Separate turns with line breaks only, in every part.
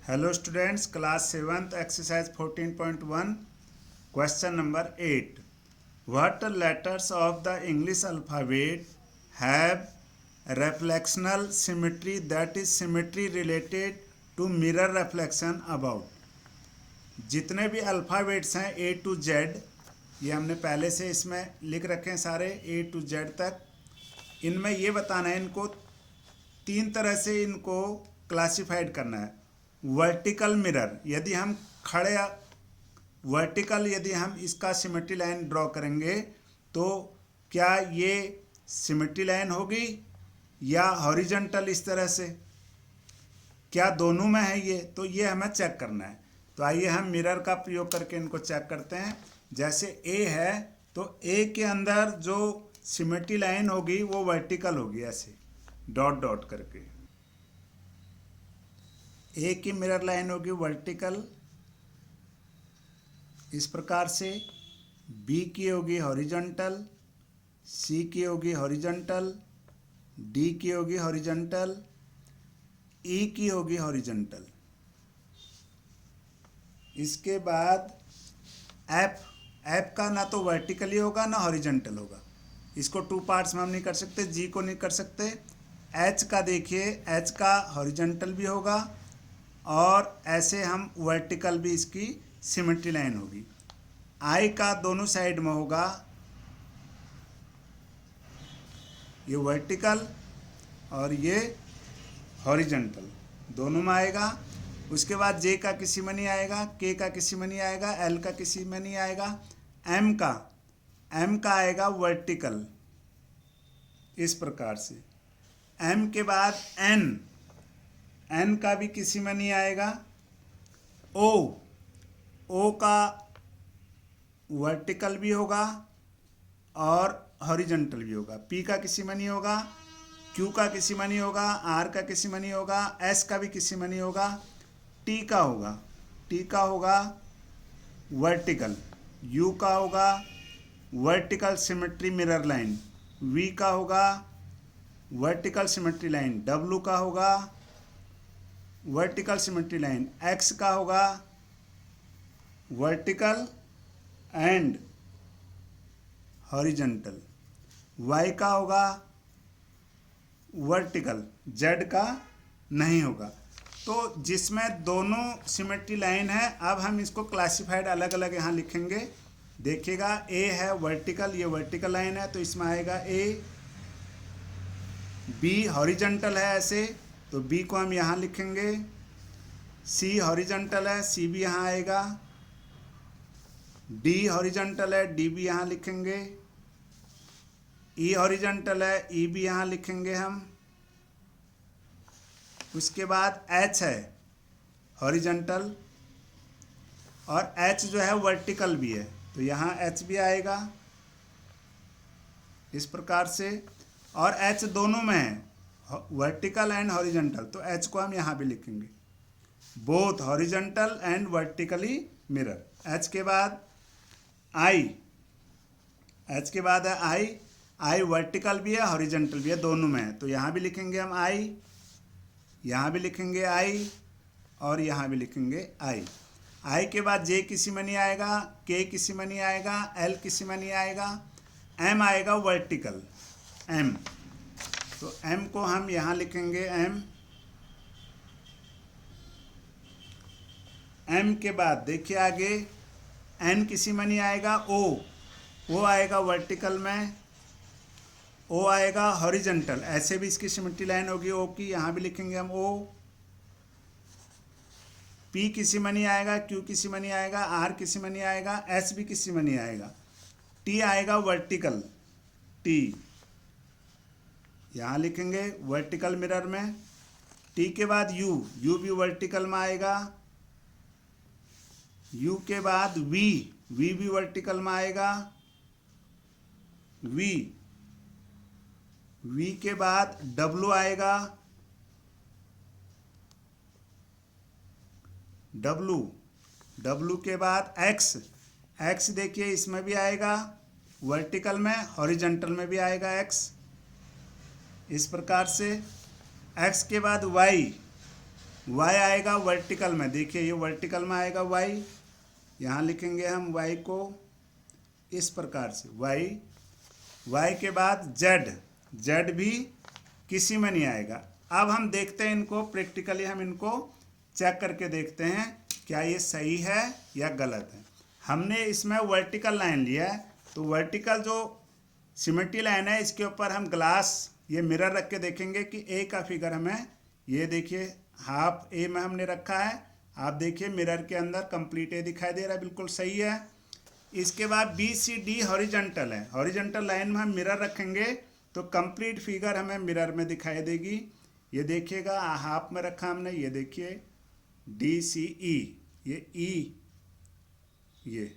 Hello students, class 7th exercise 14.1 question number 8. What letters of the English alphabet have reflectional symmetry, that is symmetry related to mirror reflection about? जितने भी alphabets हैं A to Z, ये हमने पहले से इसमें लिख रखे हैं सारे A to Z तक। इनमें ये बताना है, इनको तीन तरह से इनको क्लासिफाइड करना है। वर्टिकल मिरर, यदि हम खड़े वर्टिकल यदि हम इसका सिमेट्री लाइन ड्रॉ करेंगे तो क्या ये सिमेट्री लाइन होगी या हॉरिजॉन्टल इस तरह से, क्या दोनों में है ये, तो ये हमें चेक करना है। तो आइए हम मिरर का प्रयोग करके इनको चेक करते हैं। जैसे ए है तो ए के अंदर जो सिमेट्री लाइन होगी वो वर्टिकल होगी, ऐसे डॉट डॉट करके। ए की मिरर लाइन होगी वर्टिकल इस प्रकार से, बी की होगी हॉरिजॉन्टल, सी की होगी हॉरिजॉन्टल, डी की होगी हॉरिजॉन्टल, ई की होगी हॉरिजॉन्टल। इसके बाद एफ का ना तो वर्टिकली होगा ना हॉरिजॉन्टल होगा, इसको टू पार्ट्स में हम नहीं कर सकते, जी को नहीं कर सकते। एच का देखिए, एच का हॉरिजॉन्टल भी होगा और ऐसे हम वर्टिकल भी इसकी सिमेट्री लाइन होगी। आई का दोनों साइड में होगा, ये वर्टिकल और ये हॉरिजॉन्टल दोनों में आएगा। उसके बाद जे का किसी में नहीं आएगा, के का किसी में नहीं आएगा, एल का किसी में नहीं आएगा। एम का आएगा वर्टिकल इस प्रकार से। एम के बाद एन का भी किसी में नहीं आएगा। ओ का वर्टिकल भी होगा और हॉरिजॉन्टल भी होगा। पी का किसी में नहीं होगा, क्यू का किसी में नहीं होगा, आर का किसी में नहीं होगा, एस का भी किसी में नहीं होगा। टी का होगा वर्टिकल, यू का होगा vertical symmetry mirror line, V का होगा वर्टिकल सिमेट्री लाइन, डब्ल्यू का होगा वर्टिकल सिमेट्री लाइन, एक्स का होगा वर्टिकल एंड हॉरिजॉन्टल, वाई का होगा वर्टिकल, जेड का नहीं होगा। तो जिसमें दोनों सिमेट्री लाइन है, अब हम इसको क्लासिफाइड अलग अलग यहाँ लिखेंगे। देखिएगा, ए है वर्टिकल, ये वर्टिकल लाइन है तो इसमें आएगा ए। बी हॉरिजॉन्टल है ऐसे, तो बी को हम यहाँ लिखेंगे। सी हॉरिजॉन्टल है, सी भी यहाँ आएगा। डी हॉरिजॉन्टल है, डी भी यहाँ लिखेंगे। ई हॉरिजॉन्टल है, ई भी यहाँ लिखेंगे हम। उसके बाद एच है हॉरिजॉन्टल और एच जो है वर्टिकल भी है, तो यहाँ एच भी आएगा इस प्रकार से। और एच दोनों में है, वर्टिकल एंड हॉरिजॉन्टल, तो एच को हम यहाँ भी लिखेंगे, both horizontal and vertically mirror. H के बाद है आई वर्टिकल भी है हॉरिजॉन्टल भी है, दोनों में है, तो यहाँ भी लिखेंगे हम आई, यहाँ भी लिखेंगे आई और यहाँ भी लिखेंगे आई। आई के बाद जे किसी में नहीं आएगा, के किसी में नहीं आएगा, एल किसी में नहीं आएगा। एम आएगा वर्टिकल, एम, तो एम को हम यहाँ लिखेंगे एम। एम के बाद देखिए आगे, एन किसी में नहीं आएगा। ओ आएगा वर्टिकल में, ओ आएगा हॉरिजॉन्टल, ऐसे भी इसकी सिमेट्री लाइन होगी ओ की, यहाँ भी लिखेंगे हम ओ। पी किसी में नहीं आएगा, क्यू किसी में नहीं आएगा, आर किसी में नहीं आएगा, एस भी किसी में नहीं आएगा। टी आएगा वर्टिकल, टी यहाँ लिखेंगे वर्टिकल मिरर में। टी के बाद यू भी वर्टिकल में आएगा। यू के बाद वी भी वर्टिकल में आएगा। वी के बाद डब्लू आएगा, डब्लू के बाद एक्स देखिए इसमें भी आएगा वर्टिकल में, हॉरिजॉन्टल में भी आएगा एक्स इस प्रकार से। एक्स के बाद वाई, वाई आएगा वर्टिकल में, देखिए ये वर्टिकल में आएगा वाई, यहाँ लिखेंगे हम वाई को इस प्रकार से वाई। वाई के बाद जेड, जेड भी किसी में नहीं आएगा। अब हम देखते हैं इनको प्रैक्टिकली, हम इनको चेक करके देखते हैं क्या ये सही है या गलत है। हमने इसमें वर्टिकल लाइन लिया है, तो वर्टिकल जो सिमेट्री लाइन है इसके ऊपर हम ग्लास ये मिरर रख के देखेंगे कि ए का फिगर हमें, ये देखिए हाफ ए में हमने रखा है, आप देखिए मिरर के अंदर कंप्लीट ए दिखाई दे रहा है, बिल्कुल सही है। इसके बाद बी सी डी हॉरिजॉन्टल है, हॉरिजॉन्टल लाइन में हम मिरर रखेंगे तो कंप्लीट फिगर हमें मिरर में दिखाई देगी। ये देखिएगा हाफ में रखा हमने, ये देखिए डी सी ई, ये ई, ये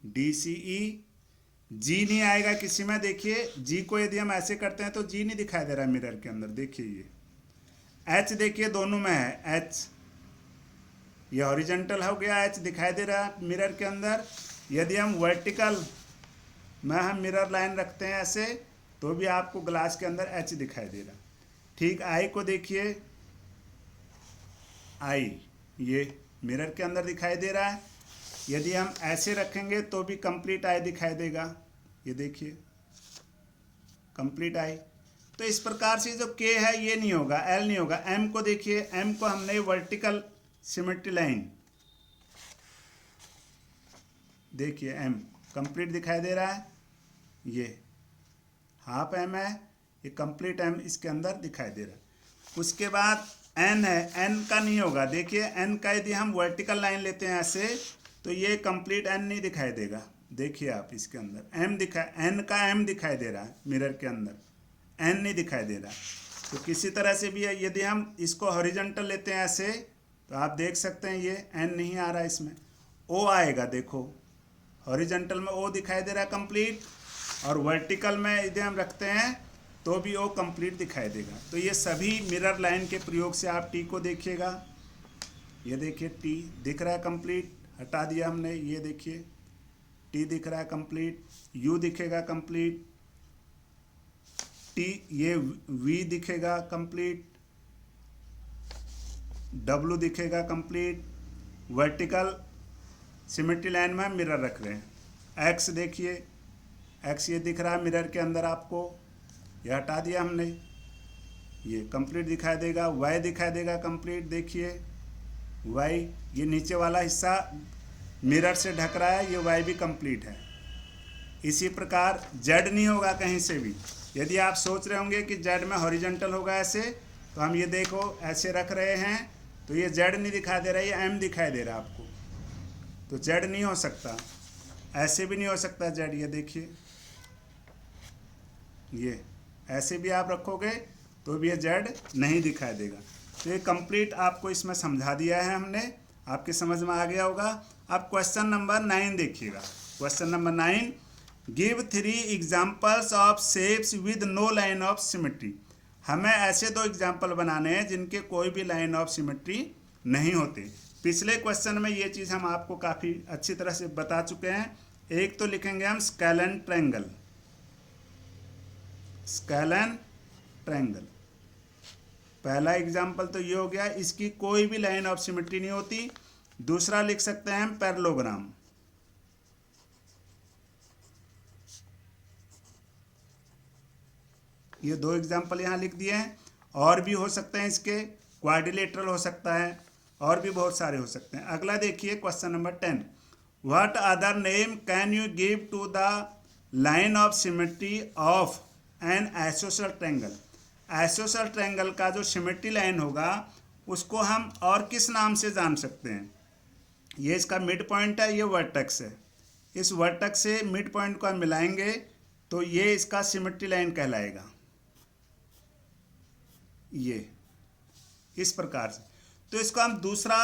डी सी ई। जी नहीं आएगा किसी में, देखिए जी को यदि हम ऐसे करते हैं तो जी नहीं दिखाई दे रहा है मिरर के अंदर, देखिए ये एच देखिए दोनों में है एच, ये हॉरिजॉन्टल हो गया, एच दिखाई दे रहा है मिरर के अंदर। यदि हम वर्टिकल में हम मिरर लाइन रखते हैं ऐसे तो भी आपको ग्लास के अंदर एच दिखाई दे रहा। ठीक, आई को देखिए, आई ये मिरर के अंदर दिखाई दे रहा है। यदि हम ऐसे रखेंगे तो भी कंप्लीट आई दिखाई देगा, ये देखिए कंप्लीट आई। तो इस प्रकार से जो के है ये नहीं होगा, एल नहीं होगा। एम को देखिए, एम को हमने वर्टिकल सिमेट्री लाइन, देखिए एम कंप्लीट दिखाई दे रहा है, ये हाफ एम है, ये कंप्लीट एम इसके अंदर दिखाई दे रहा है। उसके बाद एन है, एन का नहीं होगा, देखिए एन का यदि हम वर्टिकल लाइन लेते हैं ऐसे तो ये कंप्लीट एन नहीं दिखाई देगा, देखिए आप इसके अंदर एम एन का एम दिखाई दे रहा है मिरर के अंदर, एन नहीं दिखाई दे रहा। तो किसी तरह से भी यदि हम इसको हॉरिजॉन्टल लेते हैं ऐसे तो आप देख सकते हैं ये एन नहीं आ रहा है, इसमें ओ आएगा, देखो हॉरिजॉन्टल में ओ दिखाई दे रहा है कंप्लीट, और वर्टिकल में यदि हम रखते हैं तो भी ओ कंप्लीट दिखाई देगा। तो ये सभी मिरर लाइन के प्रयोग से आप टी को देखिएगा, ये देखिए टी दिख रहा है कंप्लीट, हटा दिया हमने, ये देखिए टी दिख रहा है कंप्लीट, यू दिखेगा कंप्लीट, टी ये वी दिखेगा कंप्लीट, डब्लू दिखेगा कंप्लीट। वर्टिकल सिमेट्री लाइन में हम मिरर रख रहे हैं। एक्स देखिए, एक्स ये दिख रहा है मिरर के अंदर आपको, ये हटा दिया हमने, ये कंप्लीट दिखाई देगा। वाई दिखाई देगा कंप्लीट, देखिए वाई ये नीचे वाला हिस्सा मिरर से ढक रहा है, ये वाई भी कंप्लीट है। इसी प्रकार जेड नहीं होगा कहीं से भी। यदि आप सोच रहे होंगे कि जेड में हॉरिजॉन्टल होगा ऐसे, तो हम ये देखो ऐसे रख रहे हैं तो ये जेड नहीं दिखाई दे रहा है, ये एम दिखाई दे रहा है आपको, तो जेड नहीं हो सकता, ऐसे भी नहीं हो सकता जेड, ये देखिए ये ऐसे भी आप रखोगे तो भी ये जेड नहीं दिखाई देगा। तो ये कंप्लीट आपको इसमें समझा दिया है हमने, आपके समझ में आ गया होगा। अब क्वेश्चन नंबर 9 देखिएगा। Question number 9, give 3 examples of shapes with no line of symmetry. हमें ऐसे 2 एग्जाम्पल बनाने हैं जिनके कोई भी लाइन ऑफ सिमेट्री नहीं होते। पिछले क्वेश्चन में ये चीज़ हम आपको काफ़ी अच्छी तरह से बता चुके हैं। एक तो लिखेंगे हम स्केलन ट्रायंगल, स्केलन ट्रायंगल पहला एग्जाम्पल तो ये हो गया, इसकी कोई भी लाइन ऑफ सिमेट्री नहीं होती। दूसरा लिख सकते हैं हम पैरेललोग्राम, ये 2 एग्जाम्पल यहाँ लिख दिए हैं। और भी हो सकते हैं इसके, क्वाड्रिलेटरल हो सकता है, और भी बहुत सारे हो सकते हैं। अगला देखिए question number 10, what other name can you give to the line of symmetry of an isosceles triangle. Isosceles triangle का जो सिमेट्री लाइन होगा उसको हम और किस नाम से जान सकते हैं। ये इसका मिड पॉइंट है, ये वर्टेक्स है, इस वर्टेक्स से मिड पॉइंट को हम मिलाएंगे तो ये इसका सिमेट्री लाइन कहलाएगा, ये इस प्रकार से। तो इसको हम दूसरा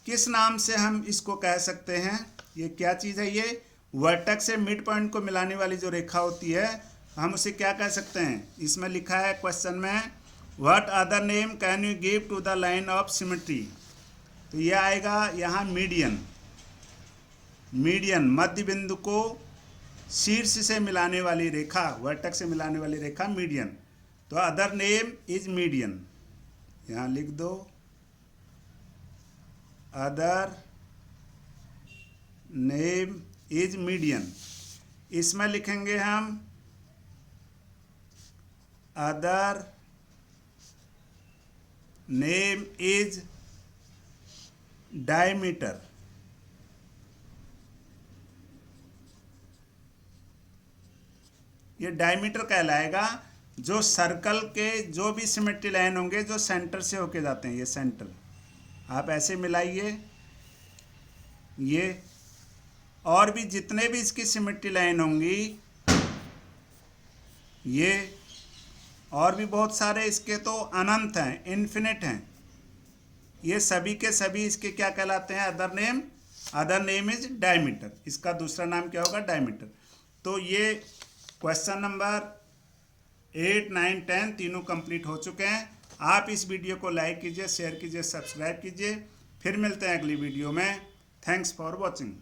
किस नाम से हम इसको कह सकते हैं, ये क्या चीज़ है, ये वर्टेक्स से मिड पॉइंट को मिलाने वाली जो रेखा होती है हम उसे क्या कह सकते हैं। इसमें लिखा है क्वेश्चन में, what other name can you give to the line of symmetry. तो ये आएगा यहाँ मीडियन, मीडियन मध्य बिंदु को शीर्ष से मिलाने वाली रेखा, वर्टेक्स से मिलाने वाली रेखा मीडियन। तो अदर नेम इज मीडियन, यहाँ लिख दो, अदर नेम इज मीडियन। इसमें लिखेंगे हम अदर नेम इज डायमीटर। ये डायमीटर कहलाएगा। जो सर्कल के जो भी सिमेट्री लाइन होंगे जो सेंटर से होके जाते हैं, ये सेंटर आप ऐसे मिलाइए, ये और भी जितने भी इसकी सिमेट्री लाइन होंगी, ये और भी बहुत सारे इसके तो अनंत हैं, इन्फिनिट हैं। ये सभी के सभी इसके क्या कहलाते हैं? Other name is diameter. इसका दूसरा नाम क्या होगा? डायमीटर। तो ये क्वेश्चन नंबर 8, 9, 10 तीनों कंप्लीट हो चुके हैं। आप इस वीडियो को लाइक कीजिए, शेयर कीजिए, सब्सक्राइब कीजिए। फिर मिलते हैं अगली वीडियो में। Thanks for watching.